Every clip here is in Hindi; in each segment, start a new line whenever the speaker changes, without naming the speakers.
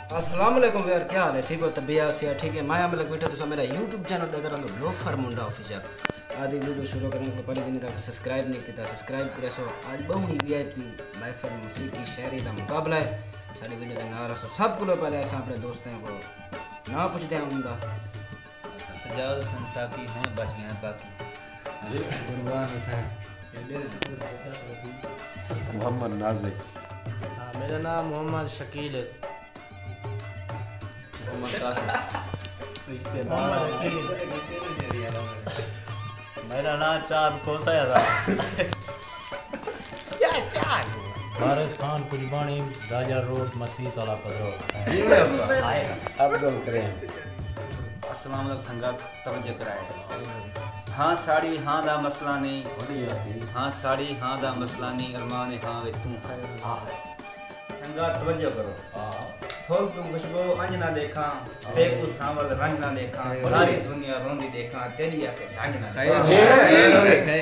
अस्सलाम वालेकुम यार, क्या हाल है? ठीक हो? तबियत से ठीक है? मैं लग बैठा तो मेरा यूट्यूब चैनल देख रहा हूँ लोफर मुंडा ऑफिशियल। आदि वीडियो शुरू करने के पहले दिन तक सब्सक्राइब नहीं किया, सब्सक्राइब करे सो। आज बहु ही VIP महफिल मौसीकी शायरी का मुकाबला है। सारी वीडियो के नारा सो सब को पहले ऐसा अपने दोस्तों को ना पूछते हैं उनका
सजाद संसाकी हैं बच गए हैं बाकी।
कुर्बान हुसैन
मोहम्मद नाजिक।
मेरा नाम मोहम्मद शकील है।
मेरा नाम चांद खोसा था।
वारिस खान कुजबानी दाजा रोड मस्जिद वाला पदरो
अब्दुल करीम।
अस्सलाम वालेकुम संगत तवज्जो कराए। हाँ साड़ी हाँ दा मसला नहीं, हाँ साड़ी हाँ दा मसला नहीं, अरमान हाँ वे तू संगत तवज्जो करो। फूल तुम खुशबू अंज ना देखा, फेंकू सांवल रंग ना देखा, सारी दुनिया रोंदी देखा, तेरी आंखें झांझ ना देखा।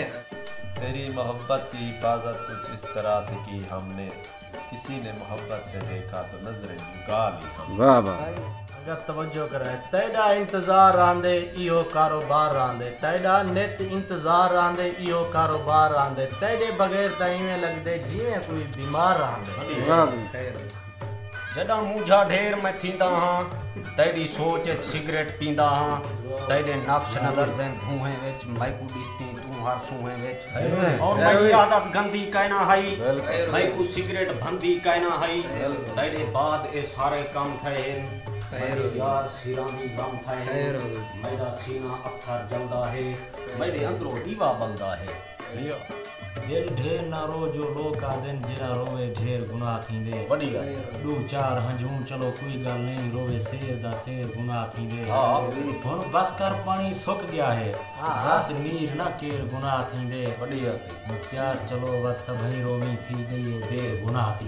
तेरी मोहब्बत की हिफाजत कुछ इस तरह से की हमने, किसी ने मोहब्बत से देखा तो नजरें झुका ली।
वाह वाह
संगत तवज्जो करे। तेरा इंतजार आंदे इहो कारोबार रांदे, तेरा नित इंतजार आंदे इहो कारोबार रांदे, तेरे बगैर त इवें लगदे जिवें कोई बीमार रांदे। जड़ा मूझा ढेर मैं थींदा हाँ, तेरी सोच सिगरेट पींदा हाँ, तेरे नक्श नजर दें धुएं विच मैं को दिसती तू हर सूहें विच। और मैं आदत गंदी कहना हई, मैं को सिगरेट भंदी कहना हई, तेरे बाद ए सारे काम थे मेरे यार सिरां दी गम थे। मेरा सीना अक्सर जलदा है, मेरे अंदरों दीवा बलदा है।
दिल ढेर ना रो जो लोका दिन जिरा रोवे ढेर गुनाह थींदे।
बढ़िया
दो चार हंजूं चलो कोई गल नहीं, रोवे शेर दा शेर गुनाह थींदे। हुण बस कर पानी सुक गया है, रात नीर ना केर गुनाह थींदे।
बढ़िया
मुख्तियार चलो बस सभई रोवी थी गई है देर गुनाह थी।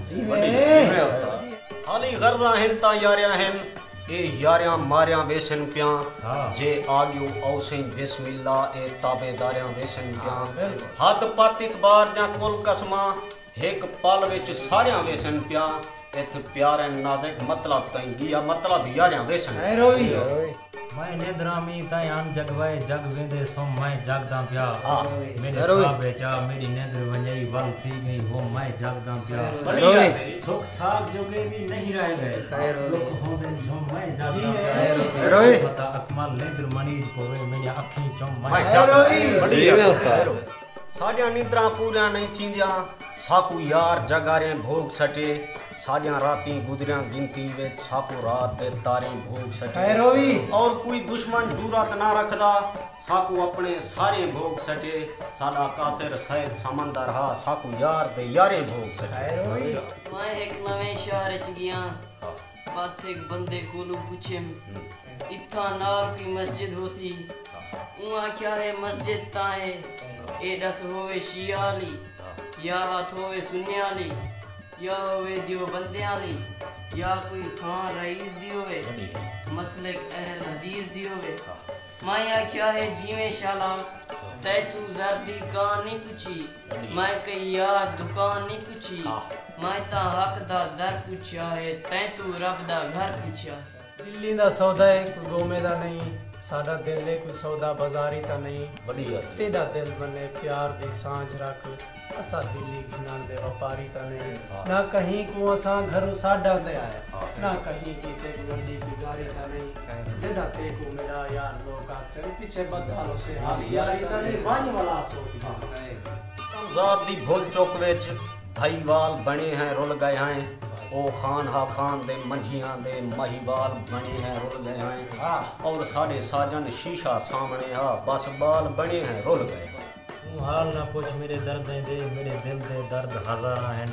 हाली गर्जा हिन ता यारियां हिन ए यारियां मारियां वेसन पियां, जे आगियो औसें बिस्मिल्लाह ए ताबेदारियां वेसन पियां। हद पातित बार जा कुल कसमा एक पल विच सारियां वेसन पियां। इथ प्यारे नाज़िक मतलब तई दिया मतलब यारियां वेसन।
मैं निद्रामी ताई अन जगवाए जग वेंदे सोम मैं जगदा प्या। मेरे ख्वाबे चा मेरी निद्र वंजई वल थी गई वो मैं जगदा प्या। सुख साग जोगे भी नहीं रह गए, दुख होंदे जो मैं जगदा प्या। पता अकमल निद्र मनीज कोवे मेरी अखी चम मैं जगदा।
साडियां निद्रा पूरियां नहीं थींदियां, साकू यार जगारे भोग सटे, साडियां राती गुजरियां गिनती विच साकू रात दे तारे भोग सटे। और कोई दुश्मन जुरत ना रखदा, साकू अपने सारे भोग सटे। साडा कासिर सैद समंदर हा, साकू यार दे यारे भोग सटे।
मैं एक नवें शहर च गया, बात एक बंदे कोलू पूछे इत्था नाल कोई मस्जिद होसी, उहाँ क्या है मस्जिद ताए ए दस होवे शियाली, या बात होवे सुन्याली, या होवे दियो बंदियाली, या कोई खान रईस दी होवे, मसलक अहल हदीस दी होवे। मैं क्या है जीवे शाला तै तू जर्दी कान नहीं पूछी, मैं कई यार दुकान नहीं पूछी, मैं ता हक दा दर पूछा है तै तू रब दा घर पूछा।
दिल्ली दा सौदा है कोई गोमे दा नहीं, सादा दिल है कोई सौदा बाजारी ता नहीं।
बढ़िया
तेरा दिल बने प्यार दी सांझ रख, असा दिल्ली घिनान दे व्यापारी ता नहीं। ना कहीं को असा घरों साडा दे आए, ना कहीं की ते गड्डी की गाड़ी ता नहीं। जड़ा ते को मेरा यार लोग अक्सर पीछे बदहालों से हाल यारी ता नहीं वानी वाला सोच गा।
जात दी भूल चौक विच भाईवाल बने हैं रुल गए हैं, ओ खान हा खान दे मंझियां दे माहीवाल बने हैं रुल गए हैं। और साढ़े साजन शीशा सामने हा बस बाल बने हैं रुल गए।
तू हाल ना पूछ मेरे दर्द दे मेरे दिल दे दर्द हजारा हैं।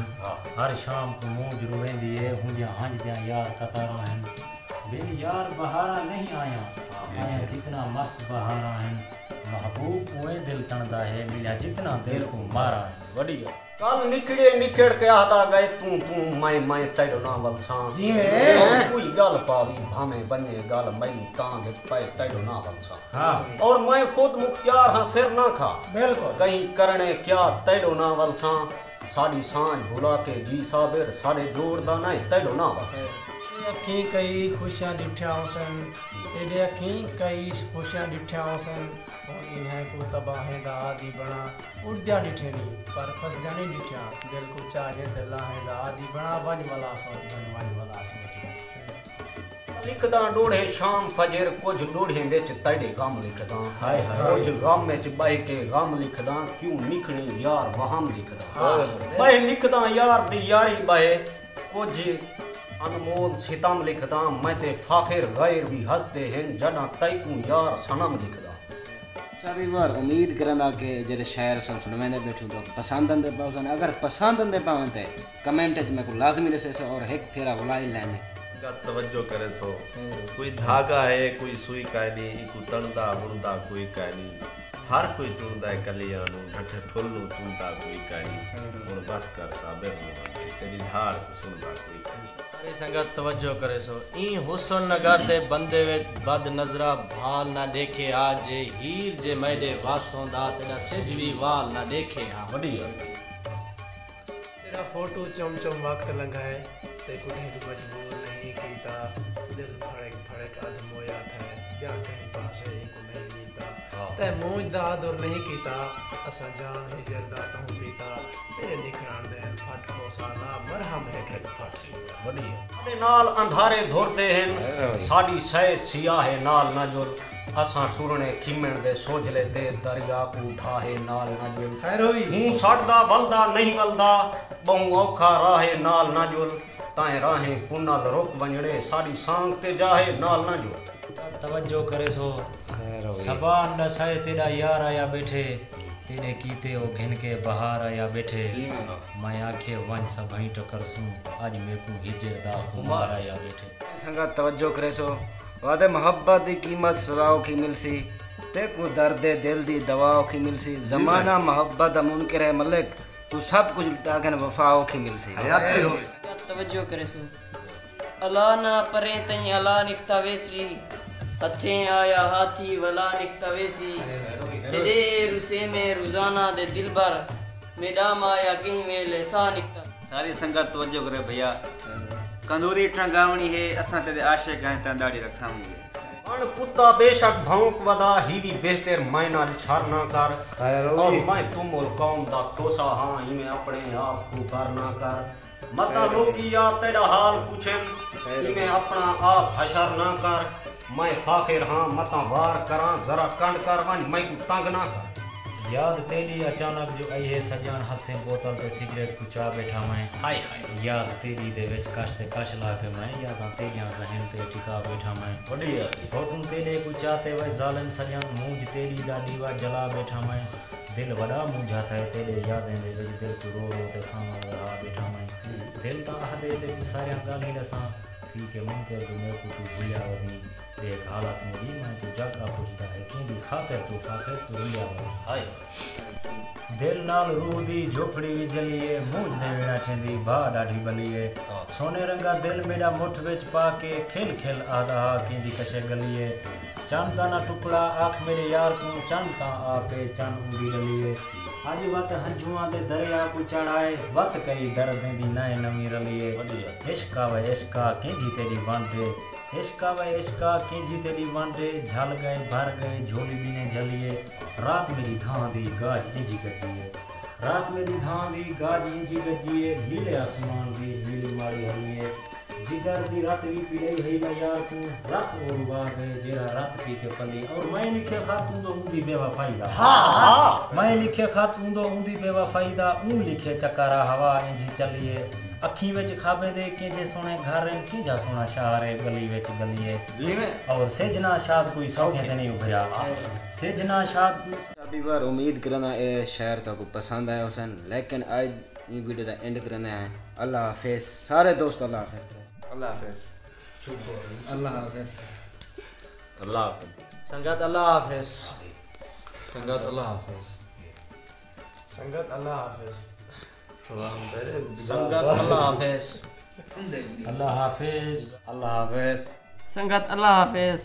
हर शाम को मूंज रुवेंदी है हुंदियां हंजदियां यार कतारा हैं। मेरी यार बहारा नहीं आया जितना मस्त बहारा हैं। महबूब उए दिल तणदा है मिलिया जितना दिल को मारा है।
बढ़िया कल निकड़े निकड़ के आदा गए तू मैं तेरो ना वलसा
जी में
कोई गल पावी भामे बने गल मेरी तांग पे तेरो ना वलसा।
हाँ
और मैं खुद मुख्तियार हाँ सिर ना खा
बिल्कुल
कहीं करने क्या तेरो ना वलसा। साड़ी सांझ भुला के जी साबिर सारे जोड़दा नहीं तेरो ना वलसा।
अखी कई खुशियां डिठिया हुसन तेरे अखी कई खुशियां डिठिया हुसन और इन्हें को तबाहें दा आदि बना उड़दिया डिठेनी पर फसदिया नहीं डिठिया दिल को चाहे दिलाहें दा आदि बना वन वाला सोच
लिखदा डोढ़े शाम फजर कुछ डोढ़े विच तड़े गम लिखदा कुछ गम विच बह के गम लिखदा क्यों निकली यार वहम लिखदा बह लिखदा यार दी यारी बह कुछ अनमोल सितम लिखदा मैं ते फाखिर गैर भी हंसते हैं जड़ा तैकू यार सनम लिखदा। सारी बार उम्मीद करना कि जेरे शायर सब सुनवेंदे बैठू तो पसंद आंदे पावन अगर पसंद आंदे पावन ते कमेंट च मैं को लाजमी दसे और एक फेरा बुलाई लेने
का तवज्जो करे सो कोई धागा है कोई सुई कानी इकु तणदा बुणदा कोई कानी हर कोई चुनदा है कलियां नु ढठे फुल नु चुनदा कोई कानी और बस कर साबिर नु तेरी धाड़ सुनदा कोई कानी।
सारी संगत तवज्जो करे सो ई हुसन नगर दे बंदे विच बद नजरा भाल ना देखे आज हीर जे मैडे वासों दा तेरा सिजवी वाल ना देखे आ बढ़िया
तेरा फोटो चम चम वक्त लगाए ते कुठे मजबूर नहीं कीता दिल फड़क फड़क अधमोया था या कहीं पास है को नहीं नीता ते मूंज दा आदर नहीं कीता असा जान है जरदा तहु पीता तेरे निखरान दे फट को साला मरहम है के फट सीता
बढ़िया साडे नाल अंधारे धुरदे हैं साडी सैद सिया है नाल ना जुल असा टुरने खिमण दे सोजले ते दरिया को ढाहे नाल ना जुल
खैर होई
हूं सड़दा बलदा नहीं बलदा बहु औखा राहे नाल ना जुल ताए राहें पुनल रोक वंजड़े साडी सांग ते जाहे नाल ना जुल।
तवज्जो करे सो सबान नसाए तेरा यार आया बैठे तेरे कीते ओ घिन के बहार आया बैठे मैं आखे वन सभई टकर सूं आज मेकू हिजर दा खुमार आया बैठे
संगत तवज्जो करे सो वादे मोहब्बत दी कीमत सलाओ की मिलसी ते को दर्द दिल दी दवाओ की मिलसी जमाना मोहब्बत मुनकर है मलिक तू सब कुछ डागन वफाओ की मिलसी
तवज्जो करे सो अला ना परे तई अला निफ्तावेसी हथें आया हाथी वला निफ्तावेसी तेरे रुसे में रोजाना दे दिल भर मैदाम आया कहीं में लेसा निफ्ता।
सारी संगत तवज्जो करे भैया कंदूरी इतना गावनी है असा तेरे आशिक हैं ता दाढ़ी रखाऊंगी
अन कुत्ता बेशक भौंक वदा ही भी बेहतर मैना छार ना कर और मैं तुम और कौम दा खोसा हां ही में अपने आप को करना कर मता लोगी या तेरा हाल पूछन ही में अपना आप हशर ना कर मैं फाखिर हां मता वार करा जरा कंड कर वन मैं को तंग ना कर
याद तेरी अचानक जो आई है सजान हथे बोतल ते सिगरेट को चा बैठा मैं
हाय हाय
याद तेरी दे विच कश ते कश ला के मैं यादां तेरियां जहन ते टिका बैठा मैं
बढ़िया
फोटू तेरे को चाहते वे जालिम सजान मूंज तेरी दा दीवा जला बैठा मैं दिल वड़ा मुंझाता है तेरे यादें दे विच दिल को रो रो ते सामा रहा बैठा मैं दिल ता हदे ते सारियां गाली रसा ठीक है मुनकर जो मेरे को तू भूलिया वदी एक हालत मेरी मैं तू जगह पूछता है कि दी खातिर तू फाखिर तू भूलिया वदी
हाय
दिल नाल रूह दी झोपड़ी भी जलिए मूंझ दे विना ठेंदी भा डाढ़ी बलिए सोने रंगा दिल मेरा मुठ विच पा के खिल खिल आदा किंदी कशे गलिए चंद दा ना टुकड़ा आख मेरे यार को चंद ता आपे चंद उंगी डलिए आज वत हंजुआं दे दरिया को चढ़ाए वत कई दर्द दी नए नवी रलिए इश्का व इश्का किंजी तेरी वांडे इश्का व इश्का किंजी तेरी वांडे झल गए भर गए झोली भी ने झलिए रात मेरी धां दी गाज इंजी गजिए रात मेरी धां दी गाज इंजी गजिए नीले आसमान दी नीली माड़ी हलिए जिगर दी रात भी पीले है मैं यार तू रात और वा गए जेरा रात पी के पली और मैं लिखे खातूं दो उंदी बेवफाई दा हां मैं लिखे खातूं दो उंदी बेवफाई दा ऊ लिखे चकारा हवा इंजी चलिए अखी विच खाबे दे के जे सोने घर की जा सोना शहर है गली विच गलिए जी में और सेजना शाद कोई सौखे ते नहीं उभरा सेजना शाद कोई
अभी बार उम्मीद करना ए शायर तो को पसंद आया हुसैन लेकिन आज ये वीडियो दा एंड करना है अल्लाह हाफिज सारे दोस्त अल्लाह हाफिज
अल्लाह हाफिज
अल्लाह हाफिज
अल्लाह हाफिज
संगत अल्लाह हाफिज
संगत अल्लाह हाफिज
संगत अल्लाह हाफिज
संगत अल्लाह हाफिज
अल्लाह हाफिज
अल्लाह हाफिज
संगत अल्लाह हाफिज।